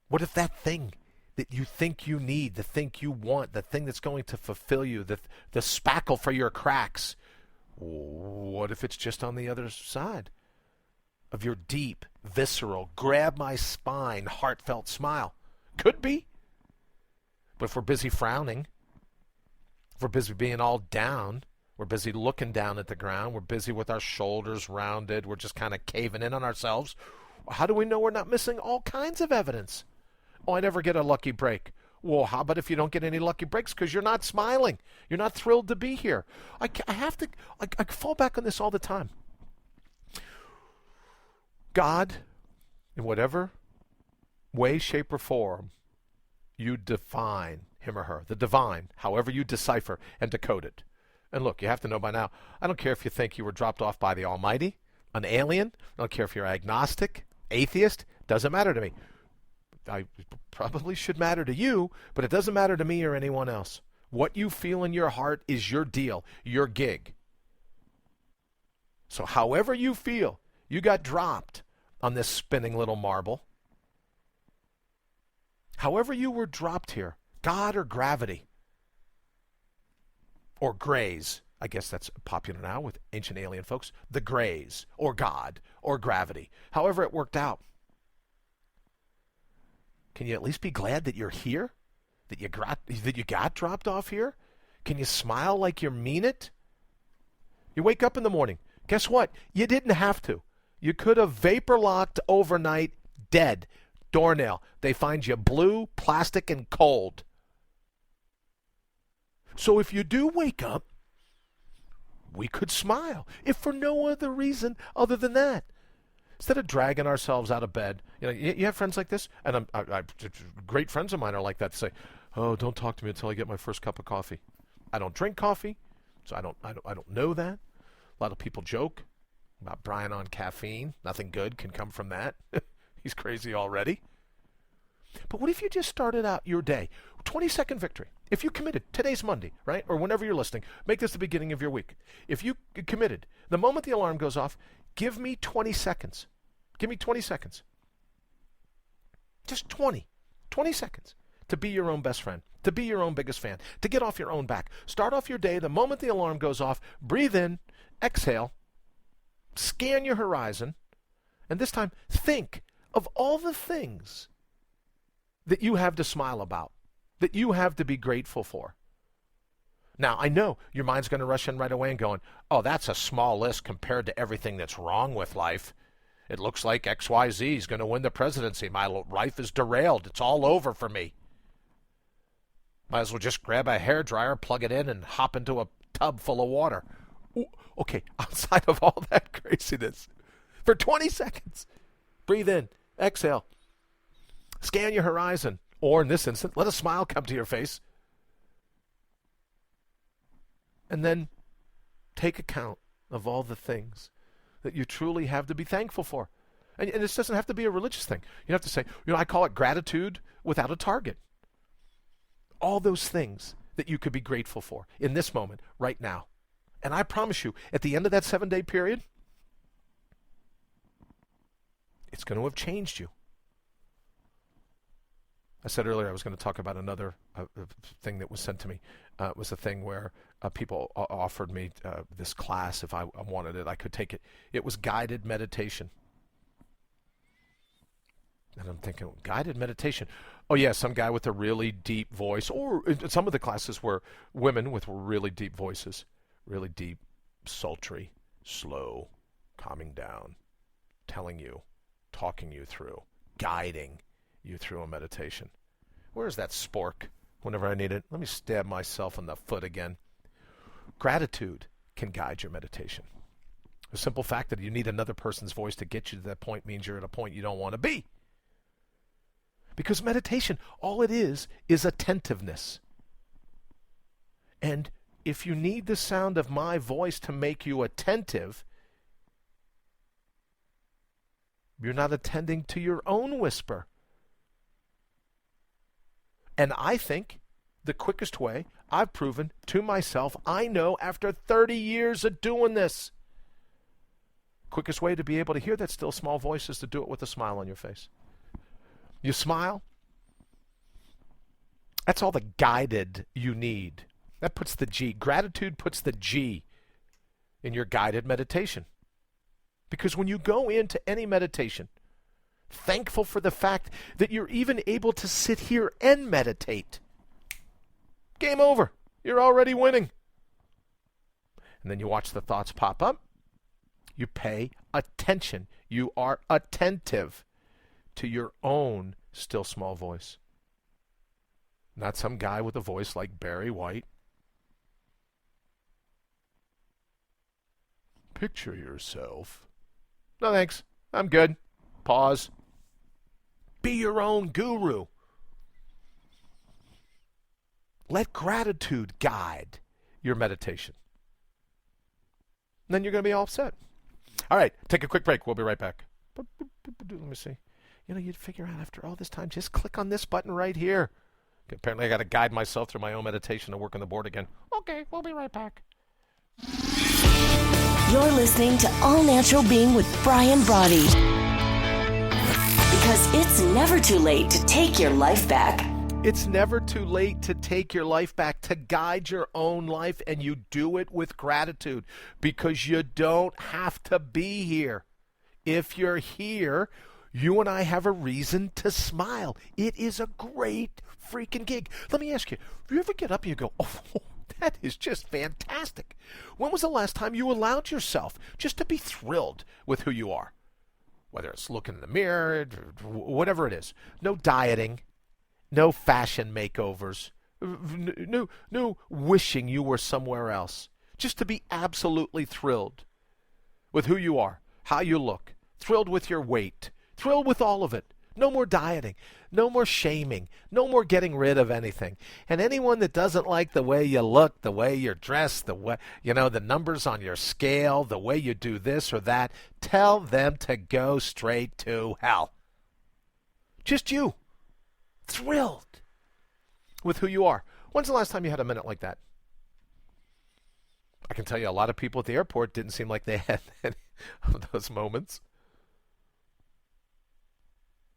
What if that thing that you think you need, the thing you want, the thing that's going to fulfill you, the spackle for your cracks, what if it's just on the other side of your deep, visceral, grab my spine, heartfelt smile? Could be. But if we're busy frowning, if we're busy being all down, we're busy looking down at the ground, we're busy with our shoulders rounded, we're just kind of caving in on ourselves, how do we know we're not missing all kinds of evidence? Oh, I never get a lucky break. Well, how about if you don't get any lucky breaks because you're not smiling? You're not thrilled to be here. I fall back on this all the time. God, in whatever way, shape, or form you define him or her, the divine, however you decipher and decode it. And look, you have to know by now, I don't care if you think you were dropped off by the Almighty, an alien, I don't care if you're agnostic, atheist, doesn't matter to me. I probably should matter to you, but it doesn't matter to me or anyone else. What you feel in your heart is your deal, your gig. So however you feel, you got dropped on this spinning little marble. However you were dropped here, God or gravity, or grays, I guess that's popular now with ancient alien folks, the grays, or God, or gravity, however it worked out. Can you at least be glad that you're here? That you got dropped off here? Can you smile like you mean it? You wake up in the morning. Guess what? You didn't have to. You could have vapor locked overnight, dead. Doornail. They find you blue, plastic, and cold. So if you do wake up, we could smile, if for no other reason other than that. Instead of dragging ourselves out of bed, you have friends like this, and great friends of mine are like that. Say, "Oh, don't talk to me until I get my first cup of coffee." I don't drink coffee. So I don't know that. A lot of people joke about Brian on caffeine. Nothing good can come from that. He's crazy already. But what if you just started out your day, 20-second victory? If you committed, today's Monday, right? Or whenever you're listening, make this the beginning of your week. If you committed, the moment the alarm goes off, give me 20 seconds. Give me 20 seconds. Just 20 seconds to be your own best friend, to be your own biggest fan, to get off your own back. Start off your day the moment the alarm goes off. Breathe in, exhale, scan your horizon, and this time think of all the things that you have to smile about, that you have to be grateful for. Now, I know your mind's going to rush in right away and going, oh, that's a small list compared to everything that's wrong with life. It looks like XYZ is going to win the presidency. My life is derailed. It's all over for me. Might as well just grab a hairdryer, plug it in, and hop into a tub full of water. Ooh, okay, outside of all that craziness, for 20 seconds, breathe in, exhale, scan your horizon, or in this instance, let a smile come to your face, and then take account of all the things that you truly have to be thankful for. And this doesn't have to be a religious thing. You have to say, I call it gratitude without a target. All those things that you could be grateful for in this moment, right now. And I promise you, at the end of that 7-day period, it's going to have changed you. I said earlier I was going to talk about another thing that was sent to me. It was a thing where people offered me this class. If I wanted it, I could take it. It was guided meditation. And I'm thinking, guided meditation? Oh, yeah, some guy with a really deep voice. Or some of the classes were women with really deep voices. Really deep, sultry, slow, calming down, telling you, talking you through, guiding you through a meditation. Where's that spork whenever I need it? Let me stab myself in the foot again. Gratitude can guide your meditation. The simple fact that you need another person's voice to get you to that point means you're at a point you don't want to be. Because meditation, all it is attentiveness. And if you need the sound of my voice to make you attentive, you're not attending to your own whisper. And I think the quickest way I've proven to myself, I know after 30 years of doing this, quickest way to be able to hear that still small voice is to do it with a smile on your face. You smile, that's all the guided you need. That puts the G. Gratitude puts the G in your guided meditation. Because when you go into any meditation, thankful for the fact that you're even able to sit here and meditate, game over. You're already winning. And then you watch the thoughts pop up. You pay attention. You are attentive to your own still small voice. Not some guy with a voice like Barry White. Picture yourself. No thanks. I'm good. Pause. Be your own guru. Let gratitude guide your meditation. And then you're going to be all set. All right, take a quick break. We'll be right back. Let me see. You'd figure out after all this time, just click on this button right here. Apparently, I got to guide myself through my own meditation and work on the board again. Okay, we'll be right back. You're listening to All Natural Being with Brian Brawdy. Because it's never too late to take your life back. It's never too late to take your life back, to guide your own life, and you do it with gratitude because you don't have to be here. If you're here, you and I have a reason to smile. It is a great freaking gig. Let me ask you, do you ever get up and you go, oh, that is just fantastic? When was the last time you allowed yourself just to be thrilled with who you are? Whether it's looking in the mirror, whatever it is. No dieting, no fashion makeovers, no wishing you were somewhere else. Just to be absolutely thrilled with who you are, how you look, thrilled with your weight, thrilled with all of it. No more dieting. No more shaming. No more getting rid of anything. And anyone that doesn't like the way you look, the way you're dressed, the way, the numbers on your scale, the way you do this or that, tell them to go straight to hell. Just you. Thrilled with who you are. When's the last time you had a minute like that? I can tell you a lot of people at the airport didn't seem like they had any of those moments.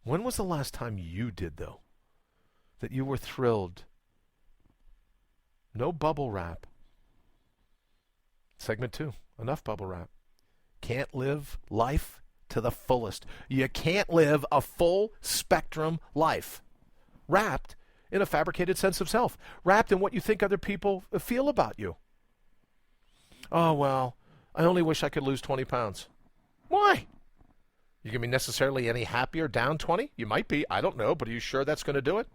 When was the last time you did, though, that you were thrilled? No bubble wrap. Segment 2, enough bubble wrap. Can't live life to the fullest. You can't live a full spectrum life wrapped in a fabricated sense of self, wrapped in what you think other people feel about you. Oh, well, I only wish I could lose 20 pounds. Why? You going to be necessarily any happier down 20? You might be. I don't know, but are you sure that's going to do it?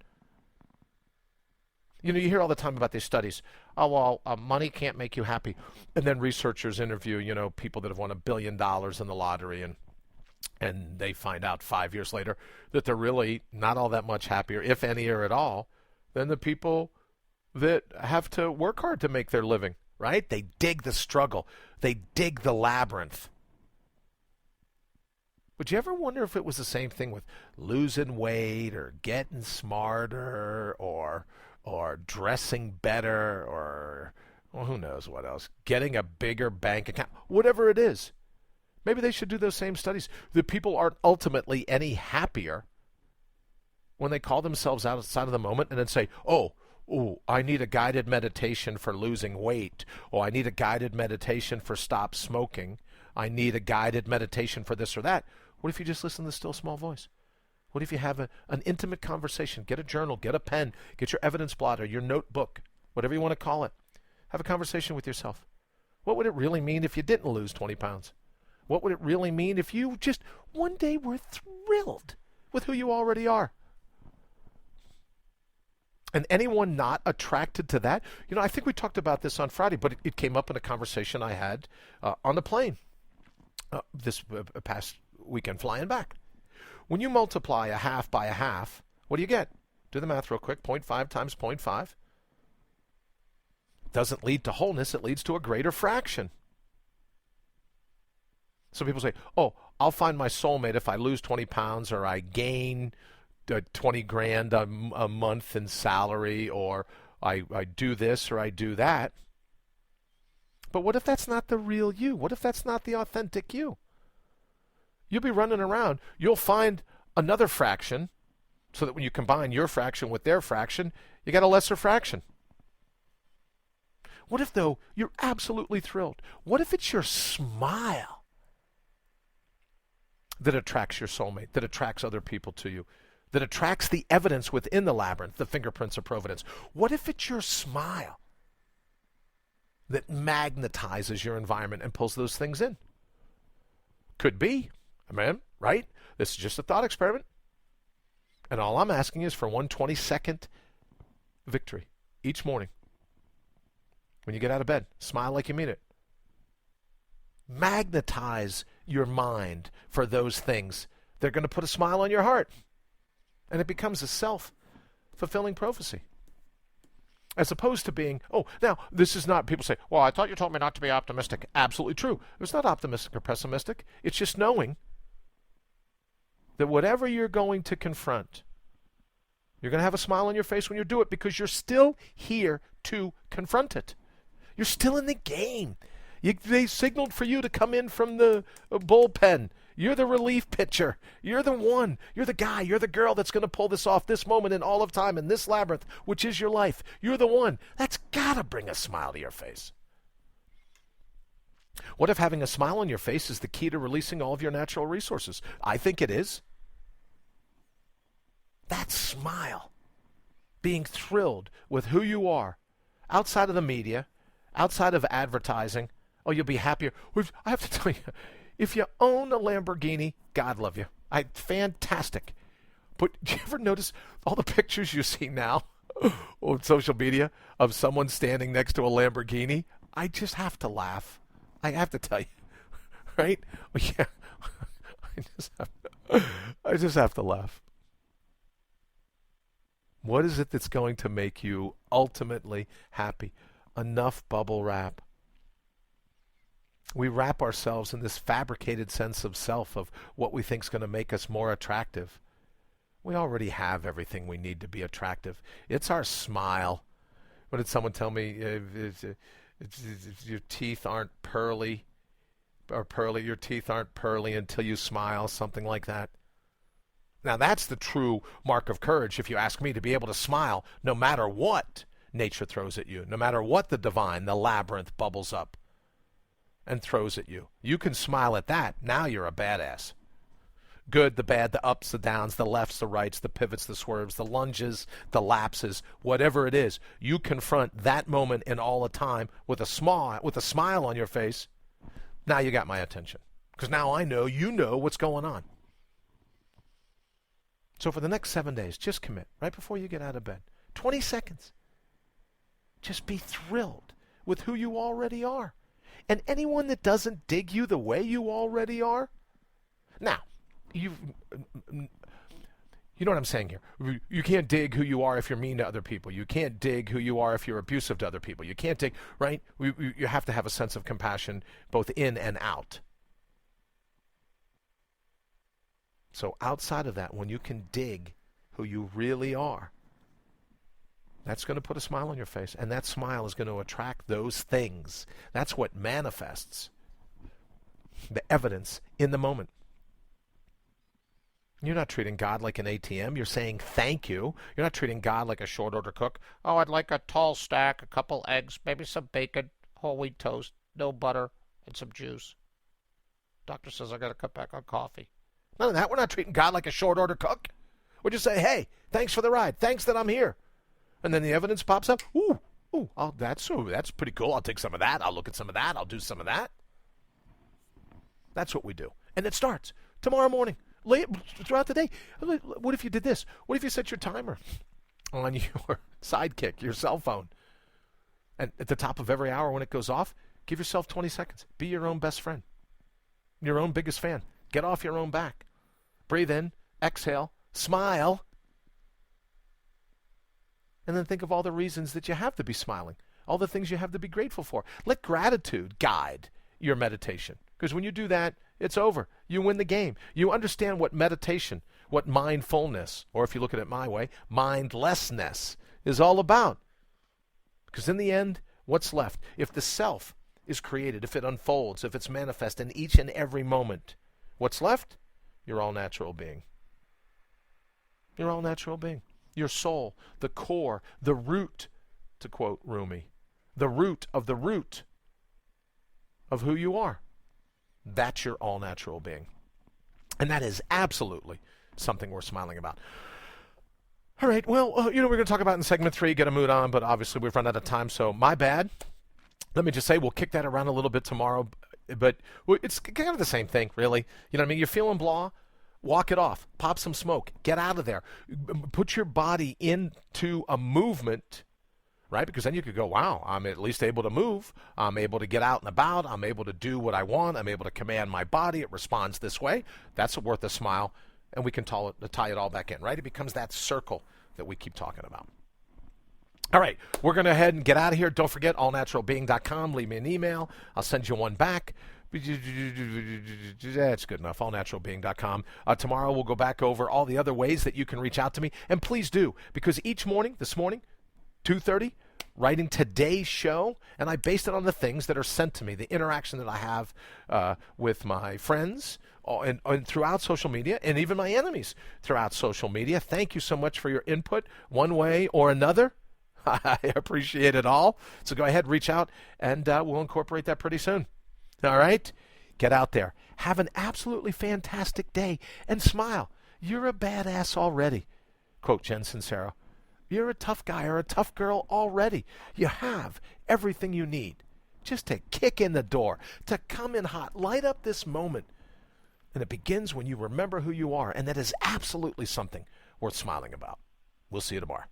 You hear all the time about these studies. Oh, well, money can't make you happy. And then researchers interview, people that have won $1 billion in the lottery, and they find out 5 years later that they're really not all that much happier, if any or at all, than the people that have to work hard to make their living. Right? They dig the struggle. They dig the labyrinth. Would you ever wonder if it was the same thing with losing weight or getting smarter or dressing better or who knows what else, getting a bigger bank account, whatever it is? Maybe they should do those same studies. The people aren't ultimately any happier when they call themselves outside of the moment and then say, oh, I need a guided meditation for losing weight. Oh, I need a guided meditation for stop smoking. I need a guided meditation for this or that. What if you just listen to the still small voice? What if you have an intimate conversation? Get a journal, get a pen, get your evidence blotter, your notebook, whatever you want to call it. Have a conversation with yourself. What would it really mean if you didn't lose 20 pounds? What would it really mean if you just one day were thrilled with who you already are? And anyone not attracted to that, I think we talked about this on Friday, but it came up in a conversation I had on the plane this past weekend flying back. When you multiply a half by a half, what do you get? Do the math real quick. 0.5 times 0.5. Doesn't lead to wholeness. It leads to a greater fraction. So people say, oh, I'll find my soulmate if I lose 20 pounds or I gain 20 grand a month in salary, or I do this or I do that. But what if that's not the real you? What if that's not the authentic you? You'll be running around. You'll find another fraction so that when you combine your fraction with their fraction, you got a lesser fraction. What if, though, you're absolutely thrilled? What if it's your smile that attracts your soulmate, that attracts other people to you, that attracts the evidence within the labyrinth, the fingerprints of providence? What if it's your smile that magnetizes your environment and pulls those things in? Could be. Amen? Right? This is just a thought experiment. And all I'm asking is for 1 20-second victory each morning. When you get out of bed, smile like you mean it. Magnetize your mind for those things. They're going to put a smile on your heart. And it becomes a self-fulfilling prophecy. As opposed to being, now, this is not, people say, well, I thought you told me not to be optimistic. Absolutely true. It's not optimistic or pessimistic. It's just knowing that whatever you're going to confront, you're going to have a smile on your face when you do it, because you're still here to confront it. You're still in the game. They signaled for you to come in from the bullpen. You're the relief pitcher. You're the one. You're the guy. You're the girl that's going to pull this off this moment in all of time in this labyrinth, which is your life. You're the one. That's got to bring a smile to your face. What if having a smile on your face is the key to releasing all of your natural resources? I think it is. That smile, being thrilled with who you are, outside of the media, outside of advertising, you'll be happier. I have to tell you, if you own a Lamborghini, God love you. Fantastic. But do you ever notice all the pictures you see now on social media of someone standing next to a Lamborghini? I just have to laugh. I have to tell you, right? Yeah, I just have to laugh. What is it that's going to make you ultimately happy? Enough bubble wrap. We wrap ourselves in this fabricated sense of self, of what we think is going to make us more attractive. We already have everything we need to be attractive. It's our smile. What did someone tell me? Your teeth aren't pearly, your teeth aren't pearly until you smile, something like that. Now that's the true mark of courage, if you ask me, to be able to smile no matter what nature throws at you, no matter what the divine, the labyrinth bubbles up and throws at you. You can smile at that. Now you're a badass. Good, the bad, the ups, the downs, the lefts, the rights, the pivots, the swerves, the lunges, the lapses, whatever it is, you confront that moment in all the time with a smile on your face. Now you got my attention, because now I know you know what's going on. So for the next 7 days, just commit right before you get out of bed. 20 seconds. Just be thrilled with who you already are. And anyone that doesn't dig you the way you already are, now, you know what I'm saying here. You can't dig who you are if you're mean to other people. You can't dig who you are if you're abusive to other people. You can't dig, right? You have to have a sense of compassion both in and out. So outside of that, when you can dig who you really are, that's going to put a smile on your face, and that smile is going to attract those things. That's what manifests the evidence in the moment. You're not treating God like an ATM. You're saying thank you. You're not treating God like a short order cook. Oh, I'd like a tall stack, a couple eggs, maybe some bacon, whole wheat toast, no butter, and some juice. Doctor says I got to cut back on coffee. None of that. We're not treating God like a short order cook. We're just saying, hey, thanks for the ride. Thanks that I'm here. And then the evidence pops up. Ooh, that's pretty cool. I'll take some of that. I'll look at some of that. I'll do some of that. That's what we do. And it starts tomorrow morning, late throughout the day. What if you did this? What if you set your timer on your Sidekick, your cell phone? And at the top of every hour when it goes off, give yourself 20 seconds. Be your own best friend, your own biggest fan. Get off your own back. Breathe in, exhale, smile. And then think of all the reasons that you have to be smiling, all the things you have to be grateful for. Let gratitude guide your meditation, because when you do that, it's over. You win the game. You understand what meditation, what mindfulness, or if you look at it my way, mindlessness is all about. Because in the end, what's left? If the self is created, if it unfolds, if it's manifest in each and every moment, what's left? Your all-natural being. Your all-natural being. Your soul, the core, the root, to quote Rumi, the root of who you are. That's your all-natural being. And that is absolutely something worth smiling about. All right, well, we're going to talk about in segment 3, get a mood on, but obviously we've run out of time, so my bad. Let me just say we'll kick that around a little bit tomorrow, but it's kind of the same thing, really. You know what I mean? You're feeling blah. Walk it off. Pop some smoke. Get out of there. Put your body into a movement, right? Because then you could go, wow, I'm at least able to move. I'm able to get out and about. I'm able to do what I want. I'm able to command my body. It responds this way. That's worth a smile. And we can tie it all back in, right? It becomes that circle that we keep talking about. All right, we're going to head and get out of here. Don't forget, allnaturalbeing.com. Leave me an email. I'll send you one back. That's good enough. Allnaturalbeing.com. Tomorrow we'll go back over all the other ways that you can reach out to me. And please do, because each morning, this morning, 2:30, writing today's show, and I based it on the things that are sent to me, the interaction that I have with my friends and throughout social media, and even my enemies throughout social media. Thank you so much for your input, one way or another. I appreciate it all. So go ahead, reach out, and we'll incorporate that pretty soon. All right? Get out there. Have an absolutely fantastic day, and smile. You're a badass already. Quote Jen Sincero. You're a tough guy or a tough girl already. You have everything you need just to kick in the door, to come in hot, light up this moment. And it begins when you remember who you are, and that is absolutely something worth smiling about. We'll see you tomorrow.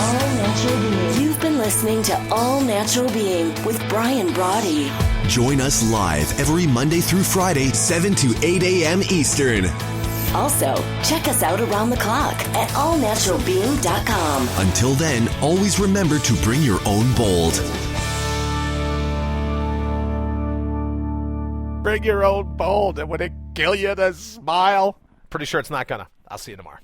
All Natural Being. You've been listening to All Natural Being with Brian Brawdy. Join us live every Monday through Friday, 7 to 8 a.m. Eastern. Also, check us out around the clock at allnaturalbeing.com. Until then, always remember to bring your own bold. Bring your own bold. And would it kill you to smile? Pretty sure it's not gonna. I'll see you tomorrow.